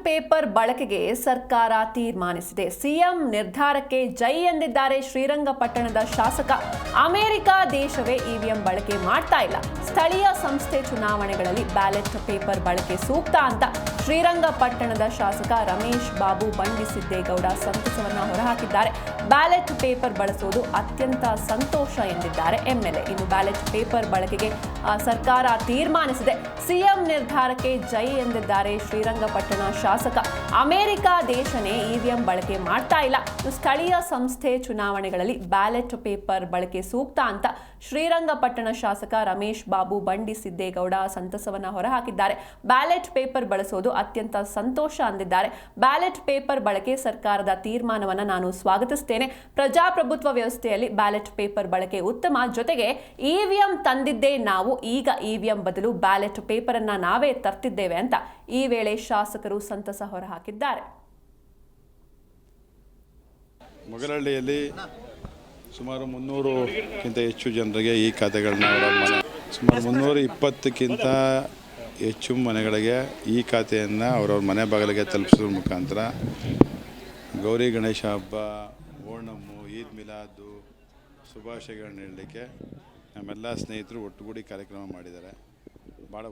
Paper ಬಳಕೆಗೆ ಸರ್ಕಾರ ತೀರ್ಮಾನಿಸಿದೆ. ಸಿಎಂ ನಿರ್ಧಾರಕ್ಕೆ ಜೈ ಎಂದಿದ್ದಾರೆ ಶ್ರೀರಂಗಪಟ್ಟಣದ ಶಾಸಕ. ಅಮೆರಿಕ ದೇಶವೇ ಇವಿಎಂ ಬಳಕೆ ಮಾಡ್ತಾ ಇಲ್ಲ, ಸ್ಥಳೀಯ ಸಂಸ್ಥೆ ಚುನಾವಣೆಗಳಲ್ಲಿ ಬ್ಯಾಲೆಟ್ ಪೇಪರ್ ಬಳಕೆ ಸೂಕ್ತ ಅಂತ ಶ್ರೀರಂಗಪಟ್ಟಣದ ಶಾಸಕ ರಮೇಶ್ ಬಾಬು ಬಂಡಿಸಿದ್ದೇಗೌಡ ಸಂತಸವನ್ನ ಹೊರಹಾಕಿದ್ದಾರೆ. ಬ್ಯಾಲೆಟ್ ಪೇಪರ್ ಬಳಸುವುದು ಅತ್ಯಂತ ಸಂತೋಷ ಎಂದಿದ್ದಾರೆ ಎಂಎಲ್ಎ. ಇನ್ನು ಬ್ಯಾಲೆಟ್ ಪೇಪರ್ ಬಳಕೆಗೆ ಸರ್ಕಾರ ತೀರ್ಮಾನಿಸಿದೆ. ಸಿಎಂ ನಿರ್ಧಾರಕ್ಕೆ ಜೈ ಎಂದಿದ್ದಾರೆ ಶ್ರೀರಂಗಪಟ್ಟಣ ಶಾಸಕ. ಅಮೆರಿಕ ದೇಶನೇ ಇವಿಎಂ ಬಳಕೆ ಮಾಡ್ತಾ ಇಲ್ಲ, ಸ್ಥಳೀಯ ಸಂಸ್ಥೆ ಚುನಾವಣೆಗಳಲ್ಲಿ ಬ್ಯಾಲೆಟ್ ಪೇಪರ್ ಬಳಕೆ ಸೂಕ್ತ ಅಂತ ಶ್ರೀರಂಗಪಟ್ಟಣ ಶಾಸಕ ರಮೇಶ್ ಬಾಬು ಬಂಡಿಸಿದ್ದೇಗೌಡ ಸಂತಸವನ್ನ ಹೊರಹಾಕಿದ್ದಾರೆ. ಬ್ಯಾಲೆಟ್ ಪೇಪರ್ ಬಳಸೋದು ಅತ್ಯಂತ ಸಂತೋಷ ಅಂದಿದ್ದಾರೆ. ಬ್ಯಾಲೆಟ್ ಪೇಪರ್ ಬಳಕೆ ಸರ್ಕಾರದ ತೀರ್ಮಾನವನ್ನ ನಾನು ಸ್ವಾಗತಿಸುತ್ತೇನೆ. ಪ್ರಜಾಪ್ರಭುತ್ವ ವ್ಯವಸ್ಥೆಯಲ್ಲಿ ಬ್ಯಾಲೆಟ್ ಪೇಪರ್ ಬಳಕೆ ಉತ್ತಮ. ಜೊತೆಗೆ ಇವಿಎಂ ತಂದಿದ್ದೇ ನಾವು, ಈಗ ಇವಿಎಂ ಬದಲು ಬ್ಯಾಲೆಟ್ ಪೇಪರ್ ಅನ್ನ ನಾವೇ ತರ್ತಿದ್ದೇವೆ ಅಂತ ಈ ವೇಳೆ ಶಾಸಕರು ಸಂತಸ ಹೊರಹಾಕಿದ್ದಾರೆ. ಮೊಗರಹಳ್ಳಿಯಲ್ಲಿ ಸುಮಾರು 300ಕ್ಕಿಂತ ಹೆಚ್ಚು ಜನರಿಗೆ ಈ ಖಾತೆಗಳನ್ನ ಸುಮಾರು 320ಕ್ಕಿಂತ ಹೆಚ್ಚು ಮನೆಗಳಿಗೆ ಈ ಖಾತೆಯನ್ನು ಅವರವ್ರ ಮನೆ ಬಾಗಿಲಿಗೆ ತಲುಪಿಸೋದ್ರ ಮುಖಾಂತರ ಗೌರಿ ಗಣೇಶ ಹಬ್ಬ, ಓಣಮ್ಮು, ಈದ್ ಮಿಲಾದು ಶುಭಾಶಯಗಳನ್ನ ಹೇಳಲಿಕ್ಕೆ ನಮ್ಮೆಲ್ಲ ಸ್ನೇಹಿತರು ಒಟ್ಟುಗೂಡಿ ಕಾರ್ಯಕ್ರಮ ಮಾಡಿದ್ದಾರೆ. ಭಾಳ